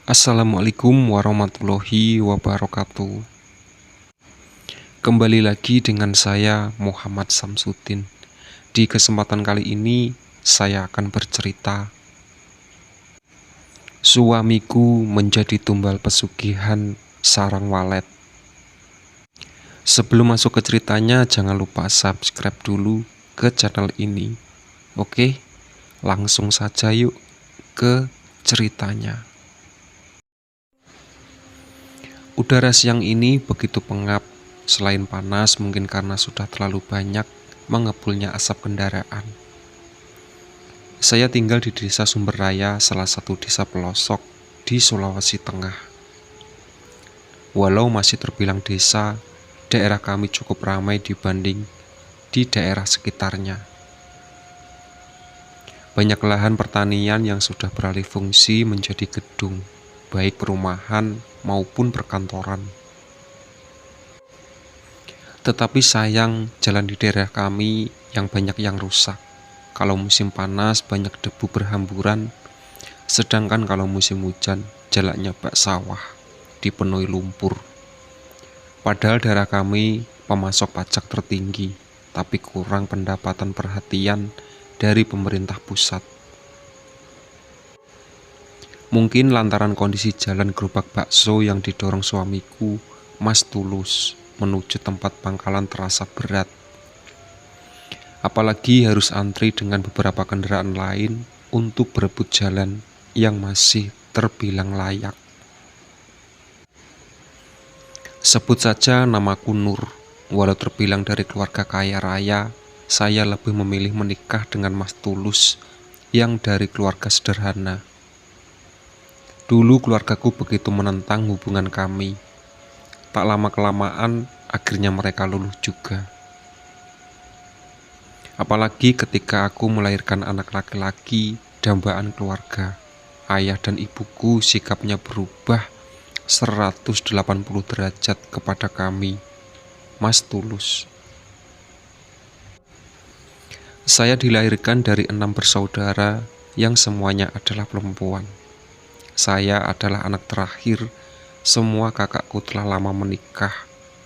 Assalamualaikum warahmatullahi wabarakatuh. Kembali lagi dengan saya Muhammad Samsudin. Di kesempatan kali ini saya akan bercerita. Suamiku menjadi tumbal pesugihan sarang walet. Sebelum masuk ke ceritanya, jangan lupa subscribe dulu ke channel ini. Oke, langsung saja yuk ke ceritanya. Udara siang ini begitu pengap. Selain panas, mungkin karena sudah terlalu banyak mengepulnya asap kendaraan. Saya tinggal di desa Sumberraya, salah satu desa pelosok di Sulawesi Tengah. Walau masih terbilang desa, daerah kami cukup ramai dibanding di daerah sekitarnya. Banyak lahan pertanian yang sudah beralih fungsi menjadi gedung, baik perumahan maupun perkantoran. Tetapi sayang, jalan di daerah kami yang banyak yang rusak. Kalau musim panas banyak debu berhamburan, sedangkan kalau musim hujan jalannya bak sawah dipenuhi lumpur. Padahal daerah kami pemasok pajak tertinggi, tapi kurang pendapatan perhatian dari pemerintah pusat. Mungkin lantaran kondisi jalan gerobak bakso yang didorong suamiku, Mas Tulus, menuju tempat pangkalan terasa berat. Apalagi harus antri dengan beberapa kendaraan lain untuk berebut jalan yang masih terbilang layak. Sebut saja namaku Nur. Walau terbilang dari keluarga kaya raya, saya lebih memilih menikah dengan Mas Tulus yang dari keluarga sederhana. Dulu keluargaku begitu menentang hubungan kami. Tak lama-kelamaan akhirnya mereka luluh juga. Apalagi ketika aku melahirkan anak laki-laki, dambaan keluarga. Ayah dan ibuku sikapnya berubah 180 derajat kepada kami, Mas Tulus. Saya dilahirkan dari 6 bersaudara yang semuanya adalah perempuan. Saya adalah anak terakhir, semua kakakku telah lama menikah,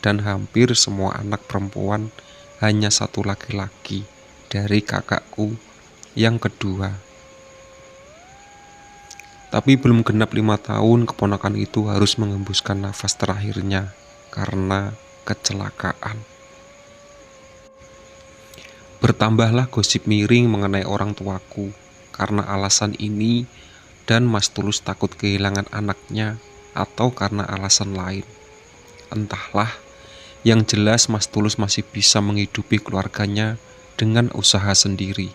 dan hampir semua anak perempuan hanya satu laki-laki dari kakakku yang kedua. Tapi belum genap 5 tahun, keponakan itu harus mengembuskan nafas terakhirnya karena kecelakaan. Bertambahlah gosip miring mengenai orang tuaku. Karena alasan ini, dan Mas Tulus takut kehilangan anaknya atau karena alasan lain. Entahlah, yang jelas Mas Tulus masih bisa menghidupi keluarganya dengan usaha sendiri.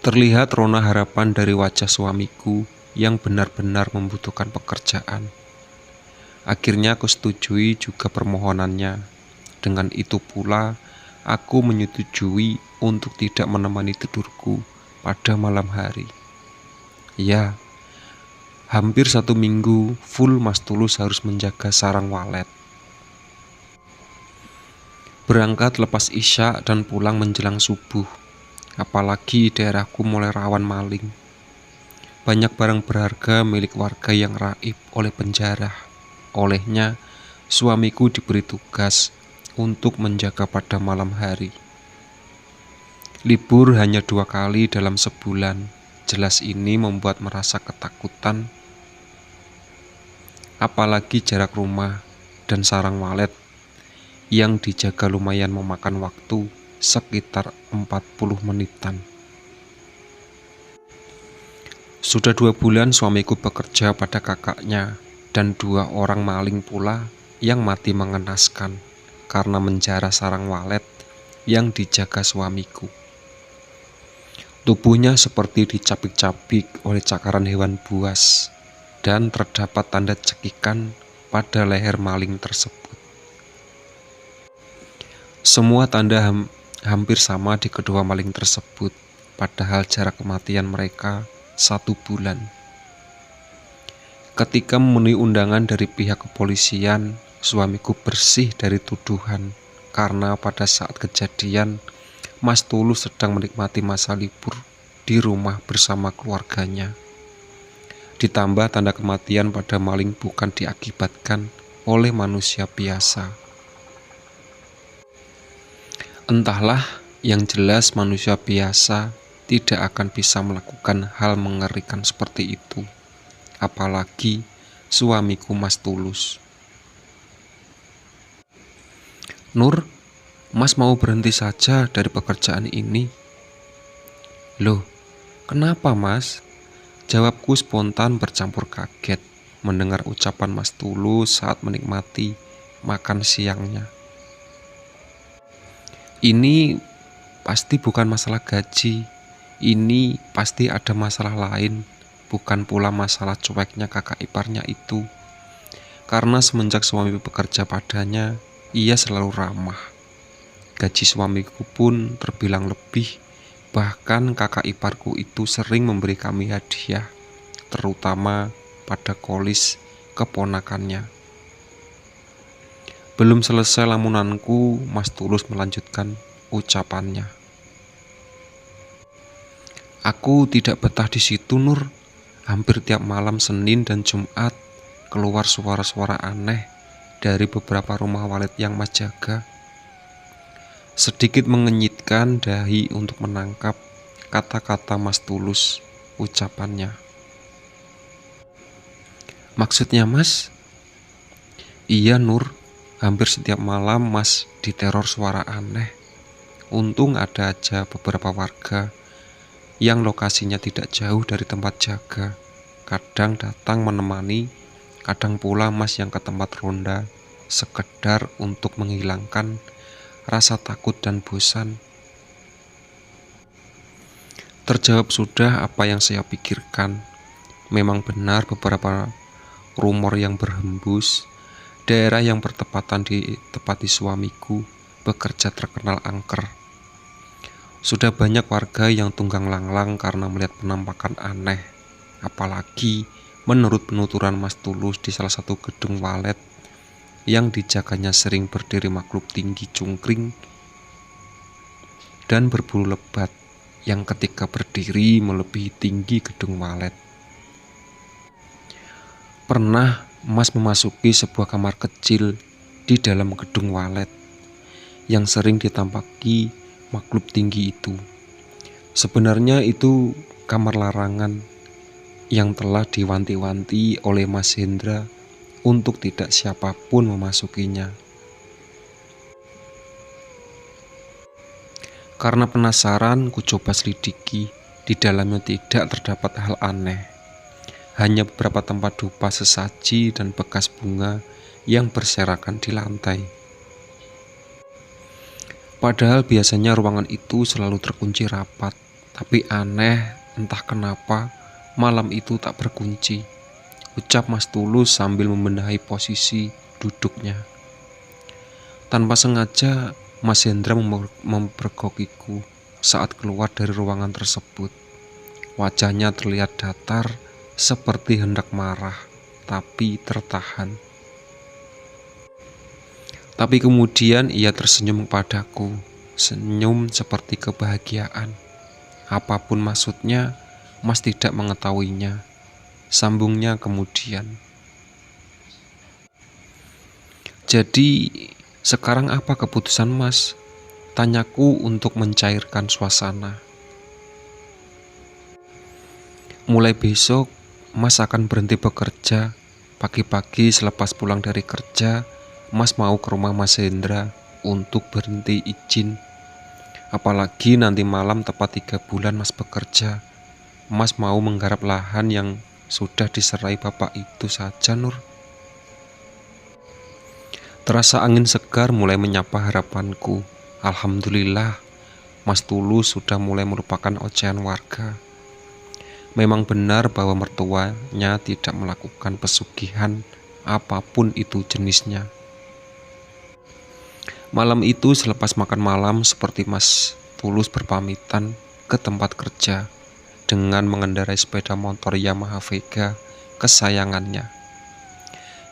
Terlihat rona harapan dari wajah suamiku yang benar-benar membutuhkan pekerjaan. Akhirnya aku setujui juga permohonannya. Dengan itu pula, aku menyetujui untuk tidak menemani tidurku pada malam hari. Ya, hampir 1 minggu full Mas Tulus harus menjaga sarang walet. Berangkat lepas isya dan pulang menjelang subuh. Apalagi daerahku mulai rawan maling. Banyak barang berharga milik warga yang raib oleh penjara. Olehnya, suamiku diberi tugas untuk menjaga pada malam hari. Libur hanya 2 kali dalam sebulan. Jelas ini membuat merasa ketakutan. Apalagi jarak rumah dan sarang walet yang dijaga lumayan memakan waktu sekitar 40 menitan. Sudah 2 bulan suamiku bekerja pada kakaknya, dan 2 orang maling pula yang mati mengenaskan karena menjara sarang walet yang dijaga suamiku. Tubuhnya seperti dicabik-cabik oleh cakaran hewan buas, dan terdapat tanda cekikan pada leher maling tersebut. Semua tanda hampir sama di kedua maling tersebut, padahal jarak kematian mereka 1 bulan. Ketika memenuhi undangan dari pihak kepolisian, suamiku bersih dari tuduhan karena pada saat kejadian Mas Tulus sedang menikmati masa libur di rumah bersama keluarganya. Ditambah tanda kematian pada maling bukan diakibatkan oleh manusia biasa. Entahlah, yang jelas manusia biasa tidak akan bisa melakukan hal mengerikan seperti itu. Apalagi suamiku Mas Tulus. Nur, Mas mau berhenti saja dari pekerjaan ini? Loh, kenapa Mas? Jawabku spontan bercampur kaget mendengar ucapan Mas Tulus saat menikmati makan siangnya. Ini pasti bukan masalah gaji. Ini pasti ada masalah lain, bukan pula masalah cueknya kakak iparnya itu. Karena semenjak suami bekerja padanya, ia selalu ramah. Gaji suamiku pun terbilang lebih. Bahkan kakak iparku itu sering memberi kami hadiah, terutama pada kolis keponakannya. Belum selesai lamunanku, Mas Tulus melanjutkan ucapannya. Aku tidak betah di situ, Nur. Hampir tiap malam Senin dan Jumat keluar suara-suara aneh dari beberapa rumah walet yang Mas jaga. Sedikit mengenyitkan dahi untuk menangkap kata-kata Mas Tulus, ucapannya. Maksudnya Mas? Iya Nur, hampir setiap malam Mas diteror suara aneh. Untung ada aja beberapa warga yang lokasinya tidak jauh dari tempat jaga. Kadang datang menemani, kadang pula Mas yang ke tempat ronda, sekedar untuk menghilangkan rasa takut dan bosan. Terjawab sudah apa yang saya pikirkan. Memang benar beberapa rumor yang berhembus. Daerah yang bertepatan ditempati suamiku bekerja terkenal angker. Sudah banyak warga yang tunggang langlang karena melihat penampakan aneh. Apalagi menurut penuturan Mas Tulus di salah satu gedung walet yang dijaganya sering berdiri makhluk tinggi cungkring dan berbulu lebat yang ketika berdiri melebihi tinggi gedung walet. Pernah Mas memasuki sebuah kamar kecil di dalam gedung walet yang sering ditampaki makhluk tinggi itu. Sebenarnya itu kamar larangan yang telah diwanti-wanti oleh Mas Hendra untuk tidak siapapun memasukinya. Karena penasaran, ku coba selidiki. Di dalamnya tidak terdapat hal aneh. Hanya beberapa tempat dupa sesaji dan bekas bunga yang berserakan di lantai. Padahal biasanya ruangan itu selalu terkunci rapat. Tapi aneh, entah kenapa malam itu tak berkunci. Ucap Mas Tulus sambil membenahi posisi duduknya. Tanpa sengaja, Mas Hendra mempergokiku saat keluar dari ruangan tersebut. Wajahnya terlihat datar, seperti hendak marah, tapi tertahan. Tapi kemudian ia tersenyum padaku, senyum seperti kebahagiaan. Apapun maksudnya, Mas tidak mengetahuinya. Sambungnya kemudian. Jadi, sekarang apa keputusan Mas? Tanyaku untuk mencairkan suasana. Mulai besok, Mas akan berhenti bekerja. Pagi-pagi selepas pulang dari kerja, Mas mau ke rumah Mas Hendra untuk berhenti izin. Apalagi nanti malam tepat 3 bulan Mas bekerja. Mas mau menggarap lahan yang sudah diserai bapak itu saja, Nur. Terasa angin segar mulai menyapa harapanku. Alhamdulillah, Mas Tulus sudah mulai merupakan ocehan warga. Memang benar bahwa mertuanya tidak melakukan pesugihan apapun itu jenisnya. Malam itu selepas makan malam seperti Mas Tulus berpamitan ke tempat kerja dengan mengendarai sepeda motor Yamaha Vega kesayangannya.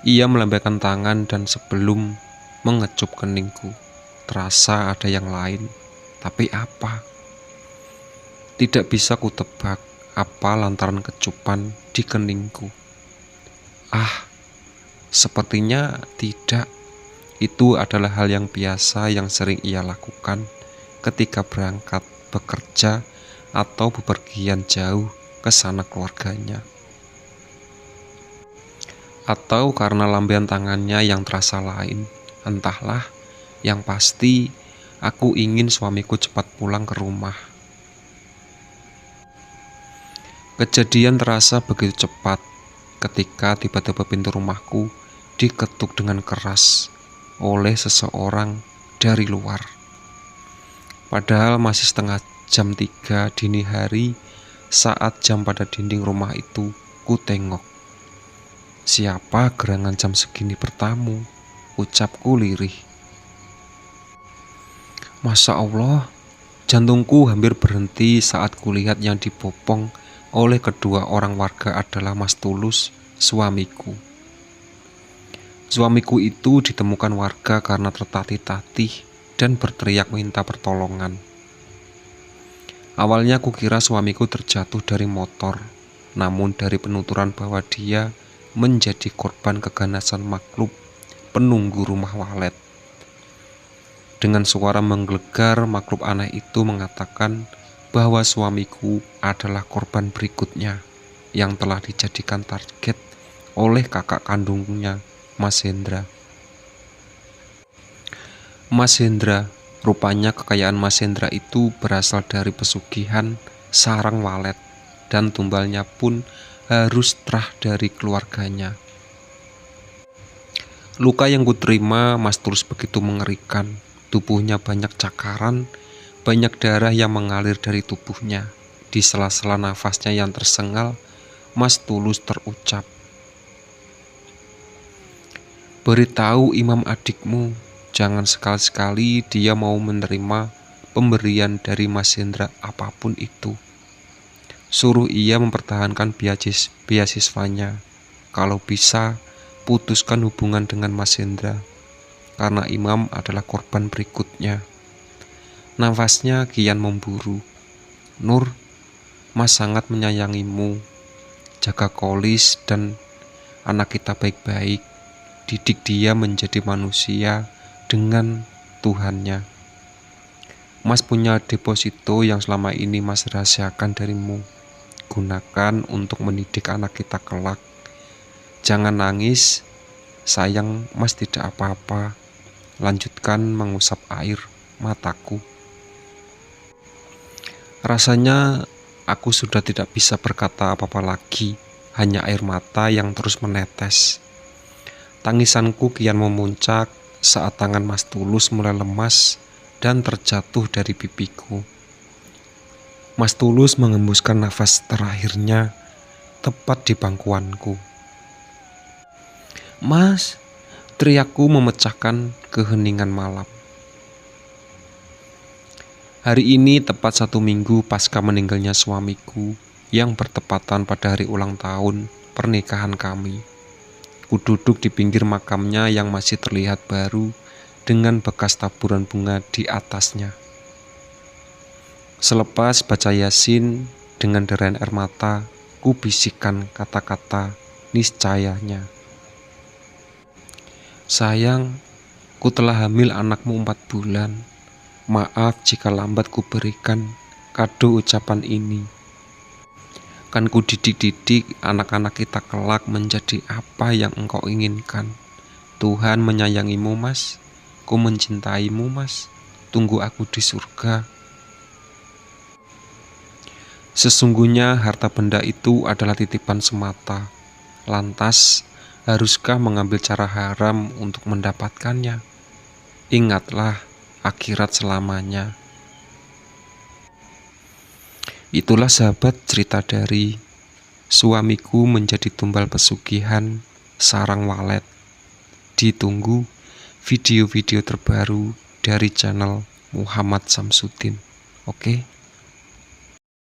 Ia melambaikan tangan dan sebelum mengecup keningku, terasa ada yang lain. Tapi apa? Tidak bisa kutebak. apa lantaran kecupan di keningku? Sepertinya tidak. Itu adalah hal yang biasa yang sering ia lakukan ketika berangkat bekerja atau bepergian jauh ke sana keluarganya. Atau karena lambaian tangannya yang terasa lain, entahlah. Yang pasti, aku ingin suamiku cepat pulang ke rumah. Kejadian terasa begitu cepat ketika tiba-tiba pintu rumahku diketuk dengan keras oleh seseorang dari luar. Padahal masih setengah jam 3 dini hari saat jam pada dinding rumah itu ku tengok. Siapa gerangan jam segini bertamu? Ucapku lirih. Masya Allah, jantungku hampir berhenti saat kulihat yang dibopong oleh kedua orang warga adalah Mas Tulus, suamiku. Suamiku itu ditemukan warga karena tertatih-tatih dan berteriak minta pertolongan. Awalnya kukira suamiku terjatuh dari motor, namun dari penuturan bahwa dia menjadi korban keganasan makhluk penunggu rumah walet. Dengan suara menggelegar, makhluk aneh itu mengatakan bahwa suamiku adalah korban berikutnya yang telah dijadikan target oleh kakak kandungnya, Mas Hendra. Mas Hendra, rupanya kekayaan Mas Hendra itu berasal dari pesugihan sarang walet dan tumbalnya pun harus terah dari keluarganya. Luka yang kuterima Mas Tulus begitu mengerikan. Tubuhnya banyak cakaran, banyak darah yang mengalir dari tubuhnya. Di sela-sela nafasnya yang tersengal, Mas Tulus terucap, "Beritahu imam adikmu, jangan sekali-sekali dia mau menerima pemberian dari Mas Hendra apapun itu. Suruh ia mempertahankan beasiswanya. Kalau bisa, putuskan hubungan dengan Mas Hendra, karena imam adalah korban berikutnya." Nafasnya kian memburu. "Nur, Mas sangat menyayangimu. Jaga Kolis dan anak kita baik-baik. Didik dia menjadi manusia dengan Tuhannya. Mas punya deposito yang selama ini Mas rahasiakan darimu. Gunakan untuk mendidik anak kita kelak. Jangan nangis, sayang Mas tidak apa-apa." Lanjutkan mengusap air mataku. Rasanya aku sudah tidak bisa berkata apa-apa lagi, hanya air mata yang terus menetes. Tangisanku kian memuncak saat tangan Mas Tulus mulai lemas dan terjatuh dari pipiku. Mas Tulus mengembuskan nafas terakhirnya tepat di pangkuanku. "Mas!" teriakku memecahkan keheningan malam. Hari ini tepat 1 minggu pasca meninggalnya suamiku yang bertepatan pada hari ulang tahun pernikahan kami. Ku duduk di pinggir makamnya yang masih terlihat baru dengan bekas taburan bunga di atasnya. Selepas baca Yasin dengan derayan air mata, ku bisikkan kata-kata niscayanya. "Sayang, ku telah hamil anakmu 4 bulan. Maaf jika lambat ku berikan kado ucapan ini. Kan ku didik-didik anak-anak kita kelak menjadi apa yang engkau inginkan. Tuhan menyayangimu, Mas. Ku mencintaimu, Mas. Tunggu aku di surga." Sesungguhnya harta benda itu adalah titipan semata. Lantas, haruskah mengambil cara haram untuk mendapatkannya? Ingatlah, akhirat selamanya. Itulah sahabat cerita dari suamiku menjadi tumbal pesugihan sarang walet. Ditunggu video-video terbaru dari channel Muhammad Samsudin. Oke.